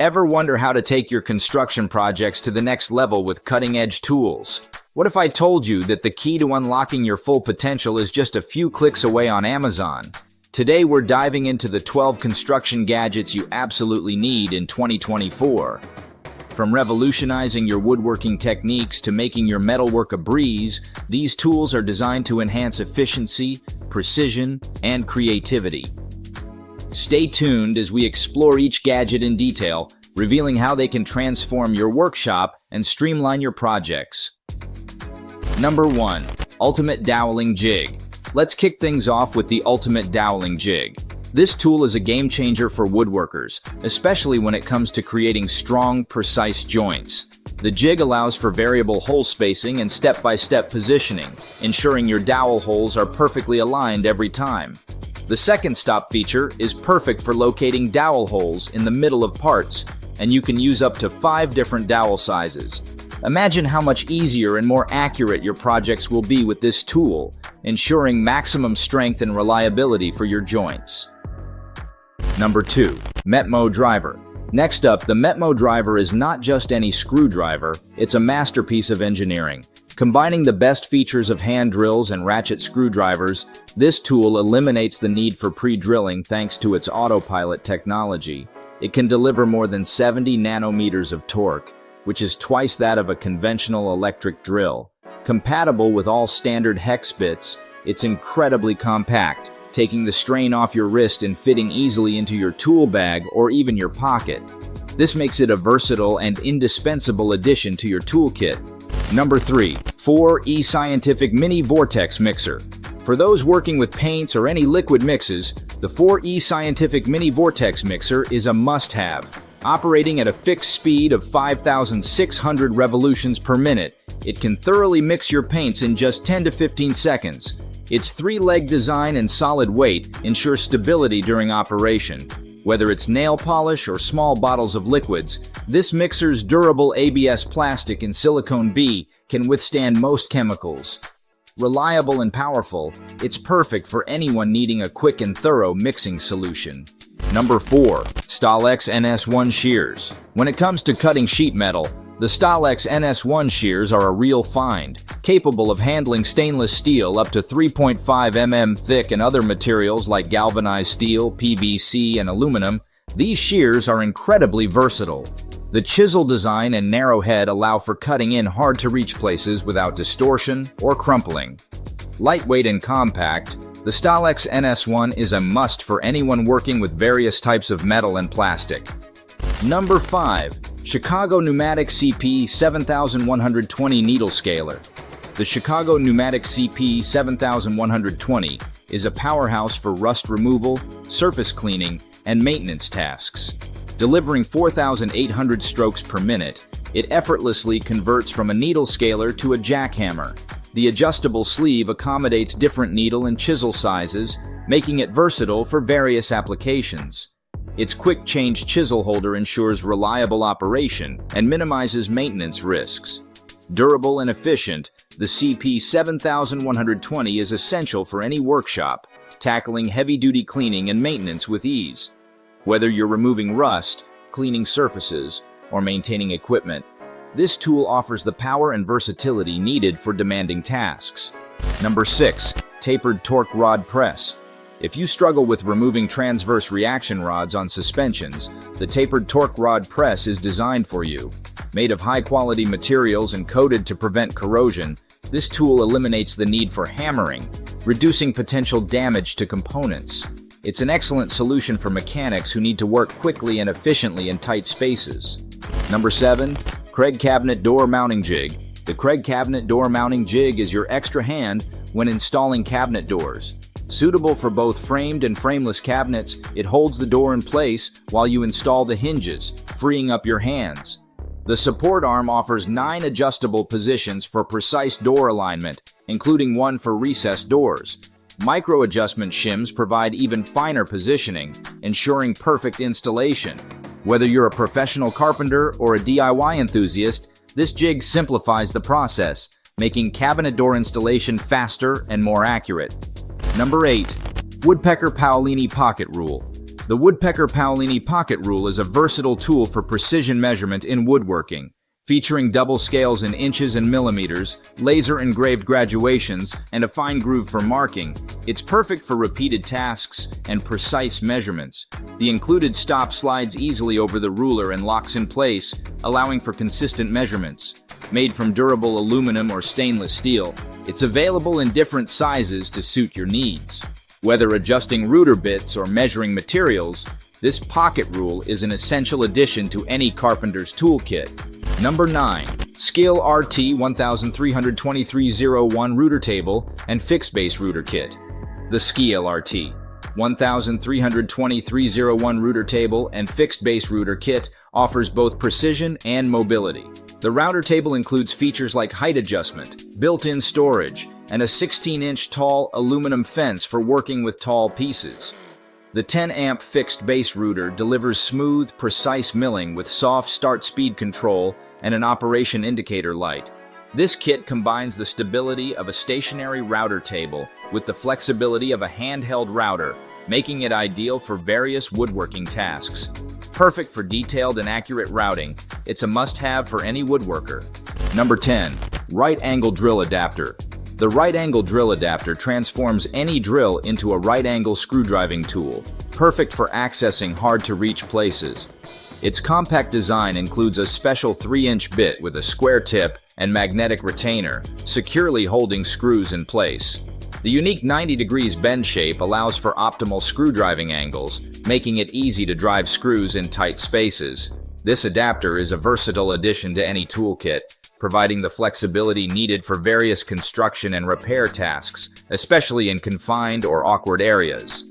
Ever wonder how to take your construction projects to the next level with cutting-edge tools? What if I told you that the key to unlocking your full potential is just a few clicks away on Amazon? Today we're diving into the 12 construction gadgets you absolutely need in 2024. From revolutionizing your woodworking techniques to making your metalwork a breeze, these tools are designed to enhance efficiency, precision, and creativity. Stay tuned as we explore each gadget in detail, revealing how they can transform your workshop and streamline your projects. Number 1. Ultimate Doweling Jig. Let's kick things off with the Ultimate Doweling Jig. This tool is a game changer for woodworkers, especially when it comes to creating strong, precise joints. The jig allows for variable hole spacing and step-by-step positioning, ensuring your dowel holes are perfectly aligned every time. The second stop feature is perfect for locating dowel holes in the middle of parts, and you can use up to 5 different dowel sizes. Imagine how much easier and more accurate your projects will be with this tool, ensuring maximum strength and reliability for your joints. Number 2. MetMo Driver. Next up, the MetMo Driver is not just any screwdriver, it's a masterpiece of engineering. Combining the best features of hand drills and ratchet screwdrivers, this tool eliminates the need for pre-drilling thanks to its autopilot technology. It can deliver more than 70 nanometers of torque, which is twice that of a conventional electric drill. Compatible with all standard hex bits, it's incredibly compact, taking the strain off your wrist and fitting easily into your tool bag or even your pocket. This makes it a versatile and indispensable addition to your toolkit. Number 3. 4E Scientific Mini Vortex Mixer. For those working with paints or any liquid mixes, the 4E Scientific Mini Vortex Mixer is a must-have. Operating at a fixed speed of 5,600 revolutions per minute, it can thoroughly mix your paints in just 10 to 15 seconds. Its 3-leg design and solid weight ensure stability during operation. Whether it's nail polish or small bottles of liquids, this mixer's durable ABS plastic and silicone B can withstand most chemicals. Reliable and powerful, it's perfect for anyone needing a quick and thorough mixing solution. Number 4. Stahlex NS1 Shears. When it comes to cutting sheet metal, the Stahlex NS1 shears are a real find, capable of handling stainless steel up to 3.5 mm thick and other materials like galvanized steel, PVC, and aluminum. These shears are incredibly versatile. The chisel design and narrow head allow for cutting in hard-to-reach places without distortion or crumpling. Lightweight and compact, the Stahlex NS1 is a must for anyone working with various types of metal and plastic. Number 5. Chicago Pneumatic CP 7120 Needle Scaler. The Chicago Pneumatic CP 7120 is a powerhouse for rust removal, surface cleaning, and maintenance tasks. Delivering 4,800 strokes per minute, it effortlessly converts from a needle scaler to a jackhammer. The adjustable sleeve accommodates different needle and chisel sizes, making it versatile for various applications. Its quick-change chisel holder ensures reliable operation and minimizes maintenance risks. Durable and efficient, the CP 7120 is essential for any workshop, tackling heavy-duty cleaning and maintenance with ease. Whether you're removing rust, cleaning surfaces, or maintaining equipment, this tool offers the power and versatility needed for demanding tasks. Number 6. Tapered Torque Rod Press. If you struggle with removing transverse reaction rods on suspensions, the Tapered Torque Rod Press is designed for you. Made of high-quality materials and coated to prevent corrosion, this tool eliminates the need for hammering, reducing potential damage to components. It's an excellent solution for mechanics who need to work quickly and efficiently in tight spaces. Number 7. Kreg Cabinet Door Mounting Jig. The Kreg Cabinet Door Mounting Jig is your extra hand when installing cabinet doors. Suitable for both framed and frameless cabinets, it holds the door in place while you install the hinges, freeing up your hands. The support arm offers 9 adjustable positions for precise door alignment, including one for recessed doors. Micro-adjustment shims provide even finer positioning, ensuring perfect installation. Whether you're a professional carpenter or a DIY enthusiast, this jig simplifies the process, making cabinet door installation faster and more accurate. Number 8. Woodpecker Paolini Pocket Rule. The Woodpecker Paolini Pocket Rule is a versatile tool for precision measurement in woodworking. Featuring double scales in inches and millimeters, laser-engraved graduations, and a fine groove for marking, it's perfect for repeated tasks and precise measurements. The included stop slides easily over the ruler and locks in place, allowing for consistent measurements. Made from durable aluminum or stainless steel, it's available in different sizes to suit your needs. Whether adjusting router bits or measuring materials, this pocket rule is an essential addition to any carpenter's toolkit. Number 9. Skil RT 132301 Router Table and Fixed Base Router Kit. The Skil RT 132301 Router Table and Fixed Base Router Kit offers both precision and mobility. The router table includes features like height adjustment, built-in storage, and a 16-inch tall aluminum fence for working with tall pieces. The 10-amp fixed base router delivers smooth, precise milling with soft start speed control and an operation indicator light. This kit combines the stability of a stationary router table with the flexibility of a handheld router, making it ideal for various woodworking tasks. Perfect for detailed and accurate routing, it's a must-have for any woodworker. Number 10. Right Angle Drill Adapter. The right angle drill adapter transforms any drill into a right angle screwdriving tool, perfect for accessing hard-to-reach places. Its compact design includes a special 3-inch bit with a square tip and magnetic retainer, securely holding screws in place. The unique 90 degrees bend shape allows for optimal screw driving angles, making it easy to drive screws in tight spaces. This adapter is a versatile addition to any toolkit, providing the flexibility needed for various construction and repair tasks, especially in confined or awkward areas.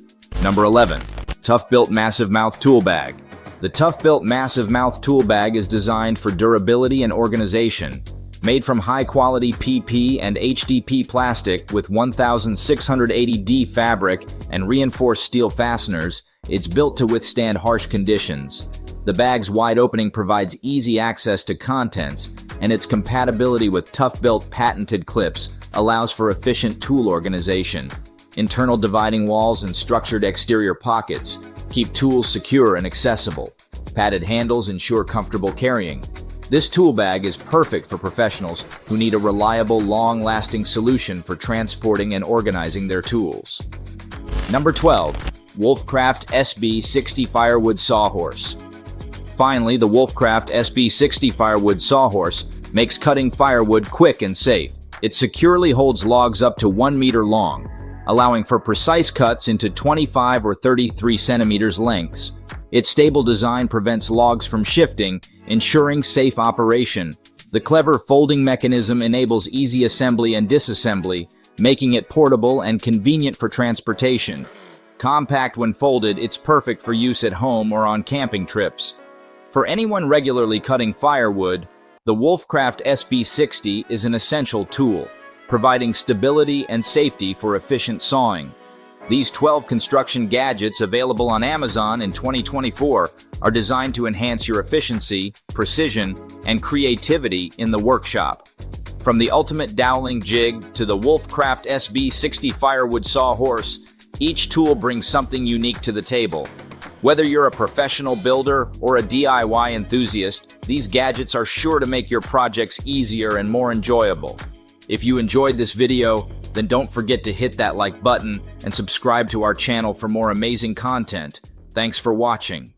Number 11. Tough-Built Massive Mouth Tool Bag. The Tough-Built Massive Mouth Tool Bag is designed for durability and organization. Made from high-quality PP and HDP plastic with 1680D fabric and reinforced steel fasteners, it's built to withstand harsh conditions. The bag's wide opening provides easy access to contents, and its compatibility with Tough-Built patented clips allows for efficient tool organization. Internal dividing walls and structured exterior pockets keep tools secure and accessible. Padded handles ensure comfortable carrying. This tool bag is perfect for professionals who need a reliable, long-lasting solution for transporting and organizing their tools. Number 12. Wolfcraft SB60 Firewood Sawhorse. Finally, the Wolfcraft SB60 Firewood Sawhorse makes cutting firewood quick and safe. It securely holds logs up to 1 meter long, allowing for precise cuts into 25 or 33 centimeters lengths. Its stable design prevents logs from shifting, ensuring safe operation. The clever folding mechanism enables easy assembly and disassembly, making it portable and convenient for transportation. Compact when folded, it's perfect for use at home or on camping trips. For anyone regularly cutting firewood, the Wolfcraft SB60 is an essential tool, providing stability and safety for efficient sawing. These 12 construction gadgets available on Amazon in 2024 are designed to enhance your efficiency, precision, and creativity in the workshop. From the ultimate doweling jig to the Wolfcraft SB60 Firewood Sawhorse, each tool brings something unique to the table. Whether you're a professional builder or a DIY enthusiast, these gadgets are sure to make your projects easier and more enjoyable. If you enjoyed this video, then don't forget to hit that like button and subscribe to our channel for more amazing content. Thanks for watching.